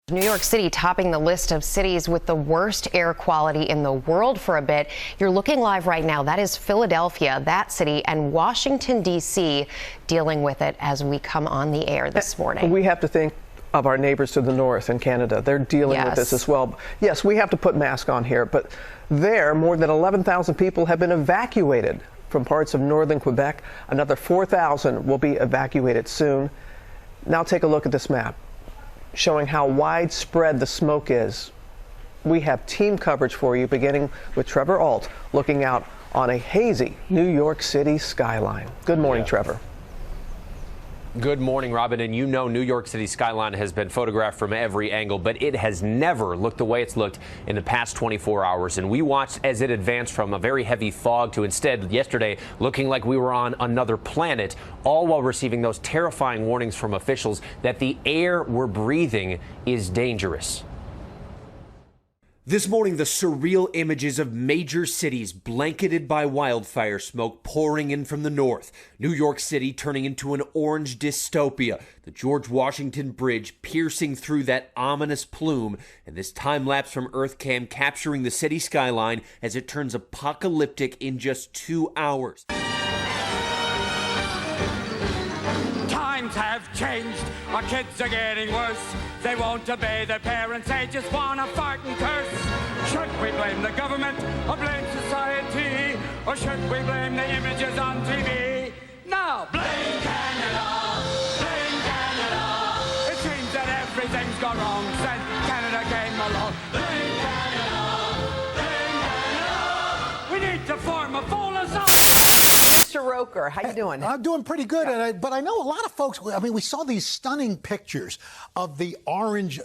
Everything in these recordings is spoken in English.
New York City topping the list of cities with the worst air quality in the world for a bit. You're looking live right now. That is Philadelphia, that city, and Washington, D.C. dealing with it as we come on the air this morning. We have to think of our neighbors to the north in Canada. They're dealing with this as well. Yes, we have to put masks on here, but there, more than 11,000 people have been evacuated from parts of northern Quebec. Another 4,000 will be evacuated soon. Now take a look at this map, showing how widespread the smoke is. We have team coverage for you, beginning with Trevor Ault, looking out on a hazy New York City skyline. Good morning, Trevor. Good morning, Robin. And you know New York City skyline has been photographed from every angle, but it has never looked the way it's looked in the past 24 hours. And we watched as it advanced from a very heavy fog to instead yesterday looking like we were on another planet, all while receiving those terrifying warnings from officials that the air we're breathing is dangerous. This morning, the surreal images of major cities blanketed by wildfire smoke pouring in from the north. New York City turning into an orange dystopia. The George Washington Bridge piercing through that ominous plume. And this time-lapse from EarthCam capturing the city skyline as it turns apocalyptic in just 2 hours. Times have changed. Our kids are getting worse. They won't obey their parents. They just want to fart and curse. Should we blame the government or blame society? Or should we blame the images on TV? No, blame Canada. Blame Canada. It seems that everything's gone wrong since Canada came along. Blame Canada. Blame Canada. We need to form a full assault. Mr. Roker, how you doing? I'm doing pretty good, but I know a lot of folks, I mean, we saw these stunning pictures of the orange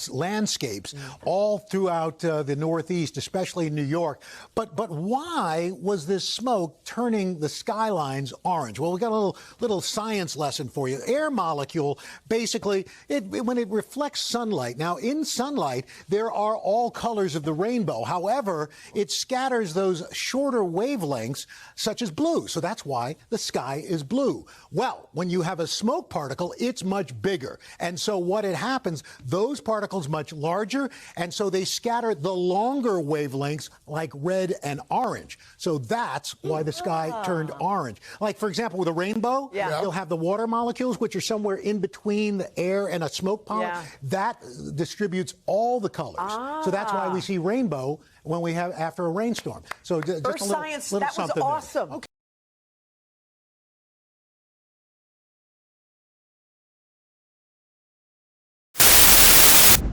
landscapes all throughout the Northeast, especially in New York. But why was this smoke turning the skylines orange? Well, we got a little science lesson for you. Air molecule, basically, when it reflects sunlight. Now, in sunlight, there are all colors of the rainbow. However, it scatters those shorter wavelengths, such as blue. So that's why the sky is blue. Well, when you have a smoke particle, it's much bigger. And so what it happens, those particles much larger, and so they scatter the longer wavelengths like red and orange. So that's why the sky turned orange. Like, for example, with a rainbow, you'll have the water molecules, which are somewhere in between the air and a smoke column. That distributes all the colors. So that's why we see rainbow when we have after a rainstorm. So just Earth a science, little that was something awesome. There. Okay.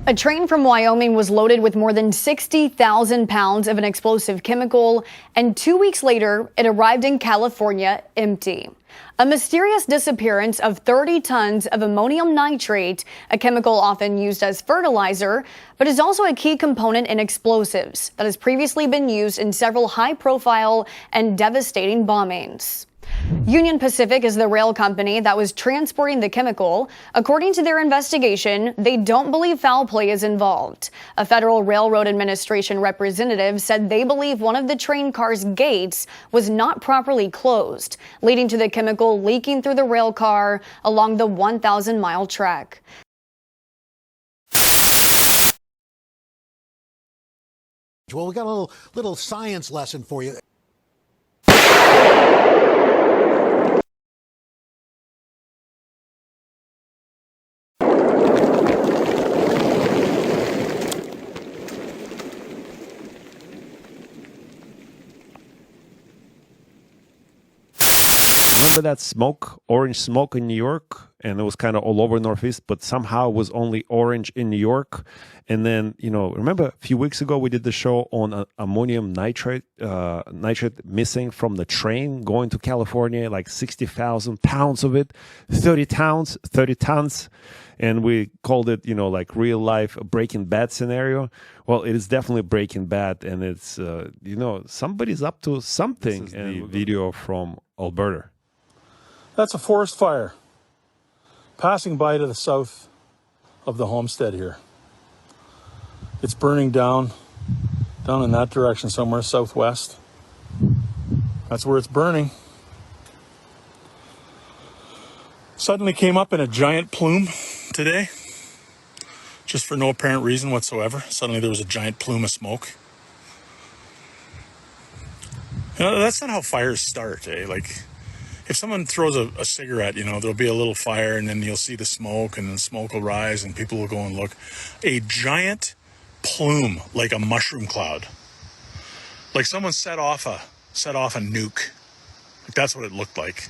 A train from Wyoming was loaded with more than 60,000 pounds of an explosive chemical, and 2 weeks later, it arrived in California empty. A mysterious disappearance of 30 tons of ammonium nitrate, a chemical often used as fertilizer, but is also a key component in explosives that has previously been used in several high-profile and devastating bombings. Union Pacific is the rail company that was transporting the chemical. According to their investigation, they don't believe foul play is involved. A Federal Railroad Administration representative said they believe one of the train car's gates was not properly closed, leading to the chemical leaking through the rail car along the 1,000-mile track. Well, we got a little science lesson for you. Remember that smoke, orange smoke in New York? And it was kind of all over Northeast, but somehow it was only orange in New York. And then, you know, remember a few weeks ago we did the show on ammonium nitrate missing from the train going to California, like 60,000 pounds of it, 30 tons. And we called it, you know, like real life Breaking Bad scenario. Well, it is definitely Breaking Bad, and it's, you know, somebody's up to something. This is the video from Alberta. That's a forest fire passing by to the south of the homestead here. It's burning down in that direction somewhere, southwest. That's where it's burning. Suddenly came up in a giant plume today. just for no apparent reason whatsoever. Suddenly there was a giant plume of smoke. You know, that's not how fires start, eh? Like, if someone throws a cigarette, you know, there'll be a little fire and then you'll see the smoke and the smoke will rise and people will go and look. A giant plume, like a mushroom cloud. Like someone set off a nuke. Like, that's what it looked like.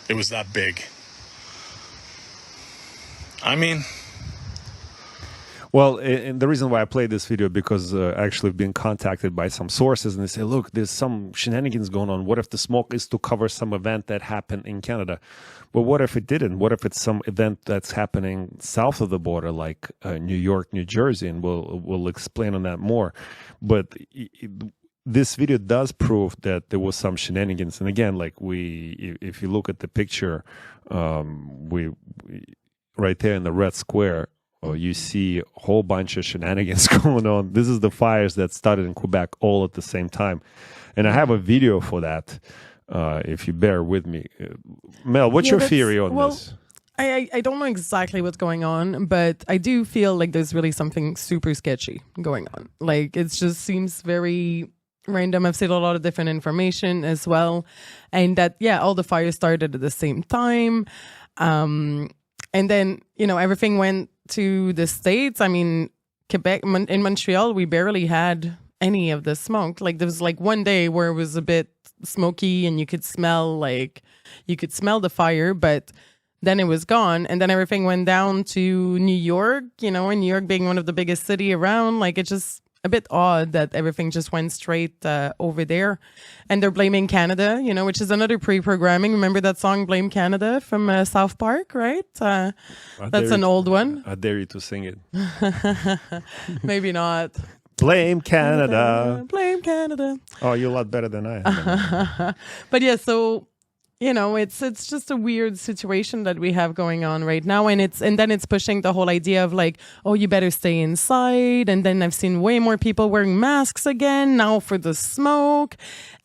It was that big. I mean... Well, and the reason why I played this video, because actually I've been contacted by some sources and they say, look, there's some shenanigans going on. What if the smoke is to cover some event that happened in Canada? But what if it didn't? What if it's some event that's happening south of the border, like New York, New Jersey? And we'll explain on that more. But this video does prove that there was some shenanigans. And again, like if you look at the picture, we right there in the red square, you see a whole bunch of shenanigans going on. This is the fires that started in Quebec all at the same time. And I have a video for that, if you bear with me. Mel, what's your theory on this? I don't know exactly what's going on, but I do feel like there's really something super sketchy going on. Like, it just seems very random. I've seen a lot of different information as well. And that, all the fires started at the same time. And then, everything went to the States. I mean, Quebec, in Montreal, we barely had any of the smoke. Like, there was like one day where it was a bit smoky and you could smell the fire, but then it was gone. And then everything went down to New York, and New York being one of the biggest city around, like, it's just a bit odd that everything just went straight over there. And they're blaming Canada, which is another pre-programming. Remember that song Blame Canada from South Park, right? That's an old one. I dare you to sing it. Maybe not. Blame Canada. Blame Canada. Oh, you're a lot better than I am. But yeah, so it's just a weird situation that we have going on right now, and then it's pushing the whole idea of like, oh, you better stay inside. And then I've seen way more people wearing masks again now for the smoke,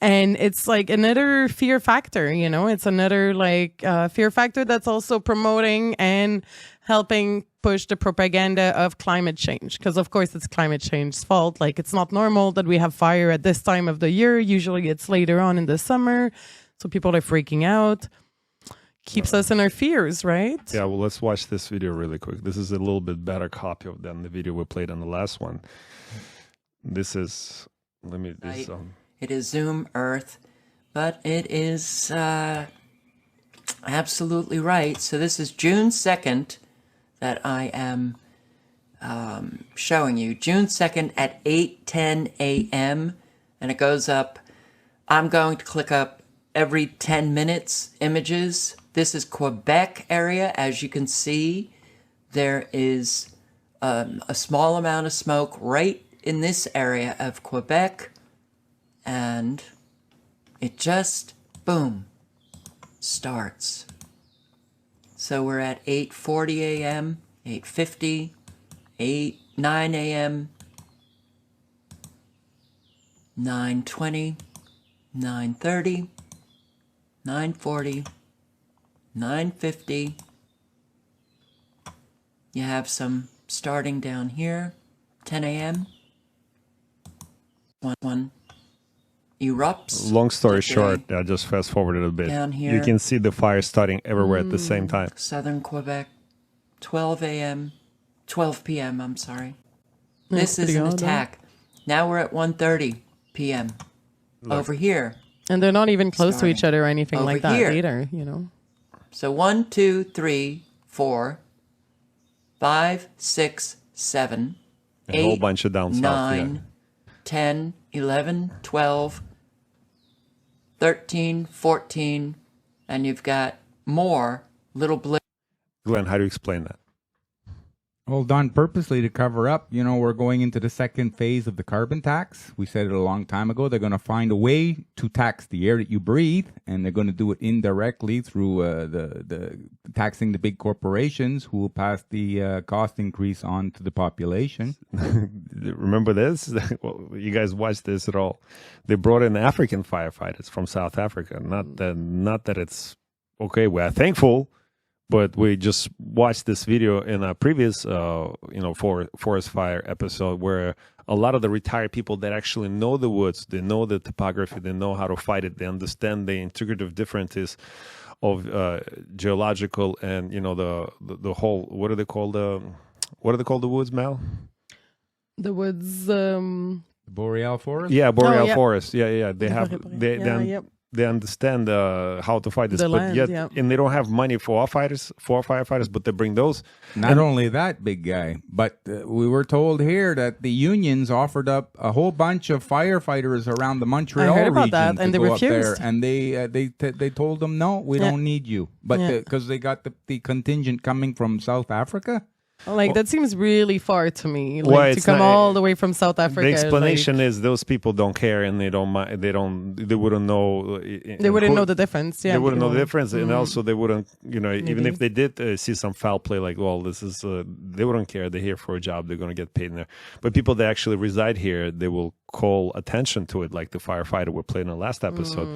and it's like another fear factor. It's another fear factor that's also promoting and helping push the propaganda of climate change, because of course it's climate change's fault. Like, it's not normal that we have fire at this time of the year. Usually it's later on in the summer. So people are freaking out. Keeps us in our fears, right? Yeah, well, let's watch this video really quick. This is a little bit better copy than the video we played on the last one. This is, it is Zoom Earth, but it is absolutely right. So this is June 2nd that I am showing you. June 2nd at 8:10 a.m. And it goes up. I'm going to click up every 10 minutes images. This is Quebec area. As you can see, there is a small amount of smoke right in this area of Quebec. And it just, boom, starts. So we're at 8:40 a.m., 8:50, 9 a.m., 9:20, 9:30, 9:40, 9:50. You have some starting down here, 10 a.m. One erupts. Long story short, I just fast forwarded a bit. Down here. You can see the fire starting everywhere at the same time. Southern Quebec, 12 a.m., 12 p.m., I'm sorry. This is an attack. Now we're at 1:30 p.m. Over here. And they're not even close to each other or anything Over like that here. either, So 1, 2, 3, 4, 5, 6, 7, A 8, whole bunch of down south, 9, 10, 11, 12, 13, 14, and you've got more little blips. Glenn, how do you explain that? Well, done purposely to cover up. We're going into the second phase of the carbon tax. We said it a long time ago. They're going to find a way to tax the air that you breathe, and they're going to do it indirectly through the taxing the big corporations who will pass the cost increase on to the population. Remember this? Well, you guys watched this at all? They brought in African firefighters from South Africa. Not that it's okay. We are thankful, But we just watched this video in a previous, forest fire episode where a lot of the retired people that actually know the woods, they know the topography, they know how to fight it, they understand the integrative differences of geological and the whole. What are they called the woods, Mal? The woods. Boreal forest. Yeah, boreal yeah. forest. Yeah. They have Yep. they understand how to fight this, The but land, yet yeah. and they don't have money for firefighters, but they bring those. Not only that, big guy, but we were told here that the unions offered up a whole bunch of firefighters around the Montreal I heard about region that, to and they go up there, refused. and they told them no, we Yeah. don't need you, but Yeah. because they got the contingent coming from South Africa. Like that seems really far to me. Well, Like to it's come not- all the way from South Africa. The explanation is those people don't care and they wouldn't know. They wouldn't know the difference. Yeah, They wouldn't know the difference, and Mhm. also they wouldn't, even Maybe. if they did see some foul play, like, well, this is, they wouldn't care. They're here for a job. They're going to get paid in there. But people that actually reside here, they will call attention to it, like the firefighter we played in the last episode.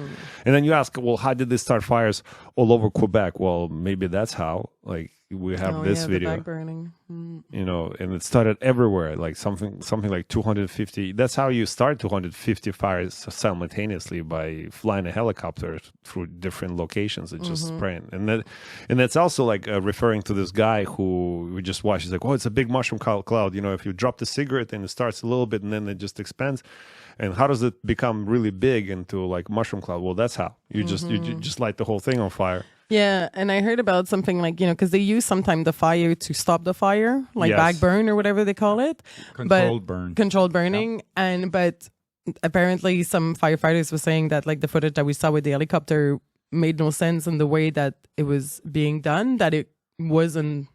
And then you ask, well, how did they start fires all over Quebec? Well, maybe that's how. Like we have this the video. bag burning. And it started everywhere, like something like 250. That's how you start 250 fires simultaneously, by flying a helicopter through different locations and just spraying. And that's also like referring to this guy who we just watched. He's like, oh, it's a big mushroom cloud. If you drop the cigarette and it starts a little bit and then it just expands. And how does it become really big into like mushroom cloud? Well, that's how you just light the whole thing on fire. Yeah, and I heard about something like, because they use sometimes the fire to stop the fire, like Yes. bag burn or whatever they call it. Controlled burn. Controlled burning. But apparently some firefighters were saying that like the footage that we saw with the helicopter made no sense in the way that it was being done, that it wasn't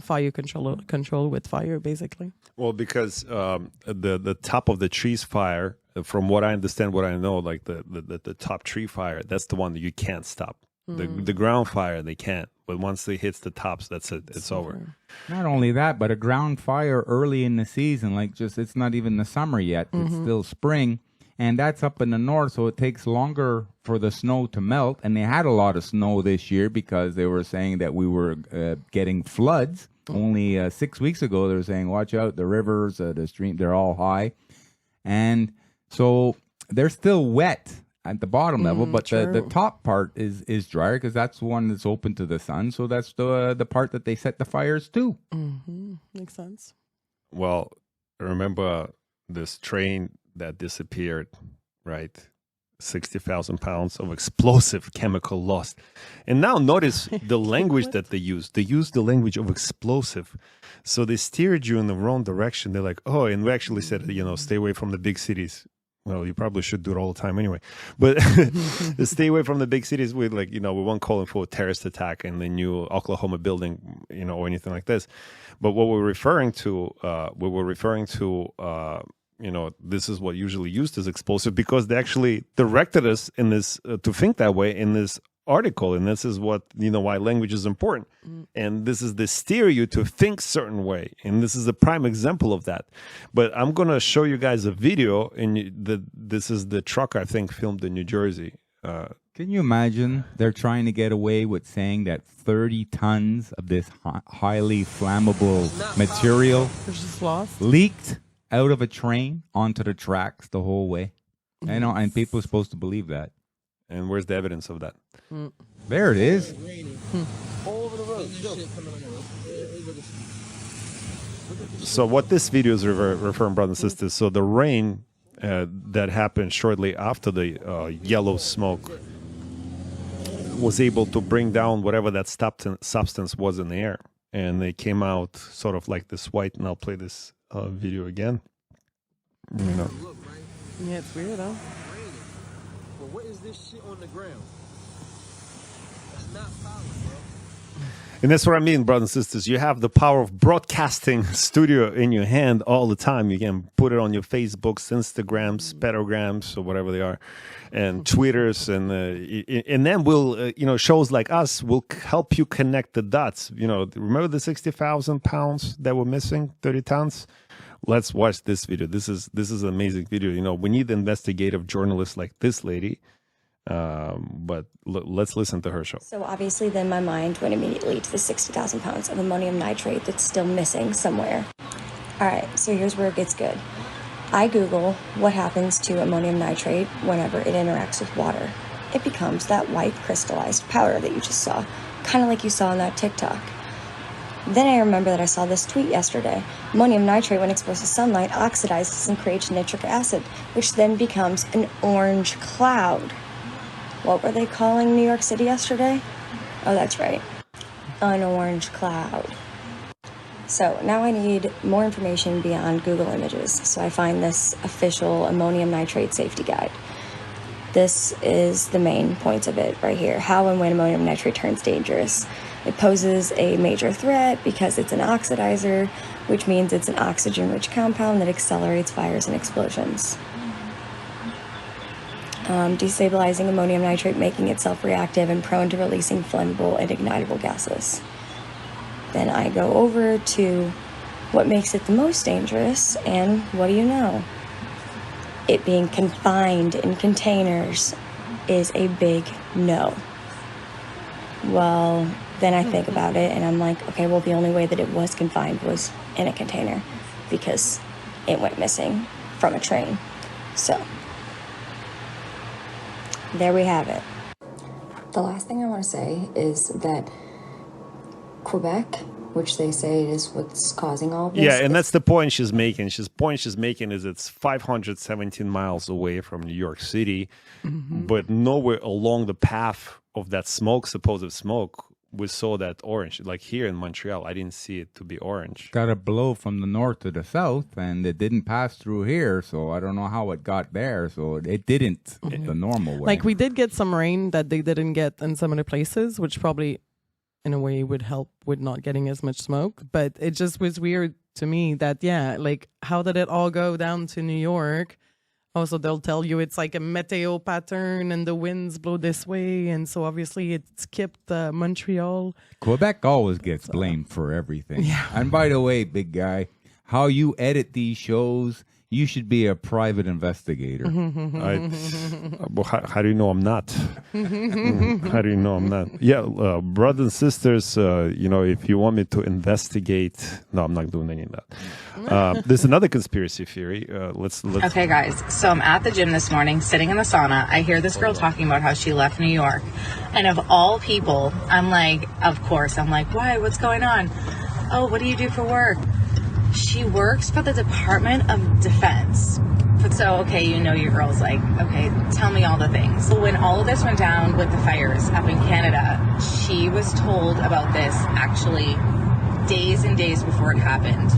fire control with fire, basically. Well, because the top of the trees fire, from what I understand, what I know, like the top tree fire, that's the one that you can't stop. The ground fire, they can't. But once they hits the tops, that's it. It's over. Not only that, but a ground fire early in the season, it's not even the summer yet. It's still spring. And that's up in the north, so it takes longer for the snow to melt. And they had a lot of snow this year because they were saying that we were getting floods. Only 6 weeks ago, they were saying, watch out, the rivers, the stream, they're all high. And so they're still wet at the bottom level, but the top part is drier because that's the one that's open to the sun. So that's the part that they set the fires to. Makes sense. Well, remember this train that disappeared, right? 60,000 pounds of explosive chemical lost. And now notice the language that they use. They use the language of explosive. So they steered you in the wrong direction. They're like, oh, and we actually said, stay away from the big cities. Well, you probably should do it all the time anyway. But stay away from the big cities with we won't call them for a terrorist attack in the new Oklahoma building, or anything like this. But what we're referring to, this is what usually used as explosive because they actually directed us in this to think that way in this article, and this is what why language is important, and this is the steer you to think certain way, and this is a prime example of that. But I'm gonna show you guys a video, and this is the truck I think filmed in New Jersey. Can you imagine they're trying to get away with saying that 30 tons of this highly flammable material There's just lost. leaked out of a train onto the tracks the whole way? I know, and people are supposed to believe that. And where's the evidence of that? There it is. So what this video is referring, brothers and sisters, so the rain that happened shortly after the yellow smoke was able to bring down whatever that substance was in the air. And they came out sort of like this white, and I'll play this video again. Yeah, it's weird, huh? But what is this shit on the ground? That's not solid, bro. And that's what I mean, brothers and sisters. You have the power of broadcasting studio in your hand all the time. You can put it on your Facebooks, Instagrams, Petograms, or whatever they are, and Twitters, and then we'll, shows like us will help you connect the dots. Remember the 60,000 pounds that were missing, 30 tons? Let's watch this video. This is an amazing video. We need investigative journalists like this lady But let's listen to her show. So obviously then my mind went immediately to the 60,000 pounds of ammonium nitrate that's still missing somewhere. All right, so here's where it gets good. I Google what happens to ammonium nitrate whenever it interacts with water. It becomes that white crystallized powder that you just saw, kind of like you saw in that TikTok. Then I remember that I saw this tweet yesterday. Ammonium nitrate, when exposed to sunlight, oxidizes and creates nitric acid, which then becomes an orange cloud. What were they calling New York City yesterday? Oh, that's right. An orange cloud. So now I need more information beyond Google Images. So I find this official ammonium nitrate safety guide. This is the main points of it right here. How and when ammonium nitrate turns dangerous. It poses a major threat because it's an oxidizer, which means it's an oxygen-rich compound that accelerates fires and explosions. Destabilizing ammonium nitrate, making it self-reactive and prone to releasing flammable and ignitable gases. Then I go over to what makes it the most dangerous, and what do you know? It being confined in containers is a big no. Well, then I think about it and I'm like, okay, well, the only way that it was confined was in a container because it went missing from a train. So, there we have it. The last thing I want to say is that Quebec, which they say is what's causing all of this. Yeah, and that's the point she's making. Point she's making is it's 517 miles away from New York City, but nowhere along the path of that smoke, supposed smoke, we saw that orange. Like here in Montreal, I didn't see it to be orange. Got to blow from the north to the south, and it didn't pass through here, so I don't know how it got there. So it didn't the normal way. Like we did get some rain that they didn't get in some other places, which probably in a way would help with not getting as much smoke. But it just was weird to me that, yeah, like how did it all go down to New York? Also, they'll tell you it's like a meteo pattern and the winds blow this way. And so obviously it skipped Montreal. Quebec always gets blamed for everything. Yeah. And by the way, big guy, how you edit these shows, you should be a private investigator. Well, how do you know I'm not? How do you know I'm not? Yeah, brothers and sisters, if you want me to investigate, no, I'm not doing any of that. There's another conspiracy theory. Let's. Okay, guys. So I'm at the gym this morning, sitting in the sauna. I hear this girl talking about how she left New York, and of all people, I'm like, of course. I'm like, why? What's going on? Oh, what do you do for work? She works for the Department of Defense. So, okay, your girl's like, okay, tell me all the things. So when all of this went down with the fires up in Canada, she was told about this actually days and days before it happened.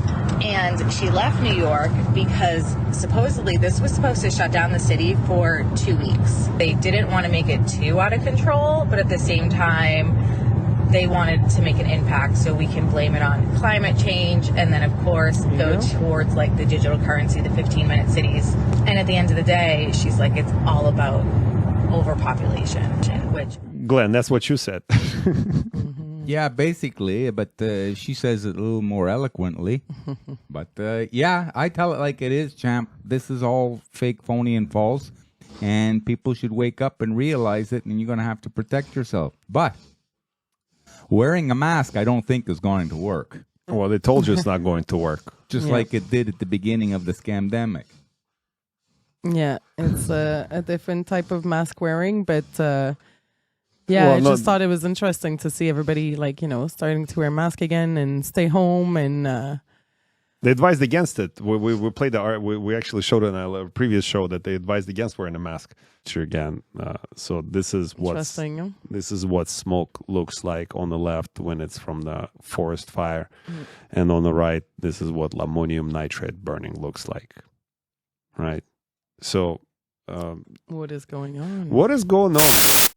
And she left New York because supposedly this was supposed to shut down the city for 2 weeks. They didn't want to make it too out of control, but at the same time, they wanted to make an impact so we can blame it on climate change and then, of course, go towards like the digital currency, the 15-minute cities. And at the end of the day, she's like, it's all about overpopulation, which... Glenn, that's what you said. Yeah, basically, but she says it a little more eloquently. But yeah, I tell it like it is, champ. This is all fake, phony, and false. And people should wake up and realize it, and you're going to have to protect yourself. But wearing a mask, I don't think is going to work. Well, they told you it's not going to work. Just like it did at the beginning of the scamdemic. Yeah, it's a different type of mask wearing, but I just thought it was interesting to see everybody starting to wear a mask again and stay home and. They advised against it. We played we actually showed in a previous show that they advised against wearing a mask. Sure, again. So this is what smoke looks like on the left when it's from the forest fire, and on the right, this is what ammonium nitrate burning looks like. Right. So. What is going on? What is going on?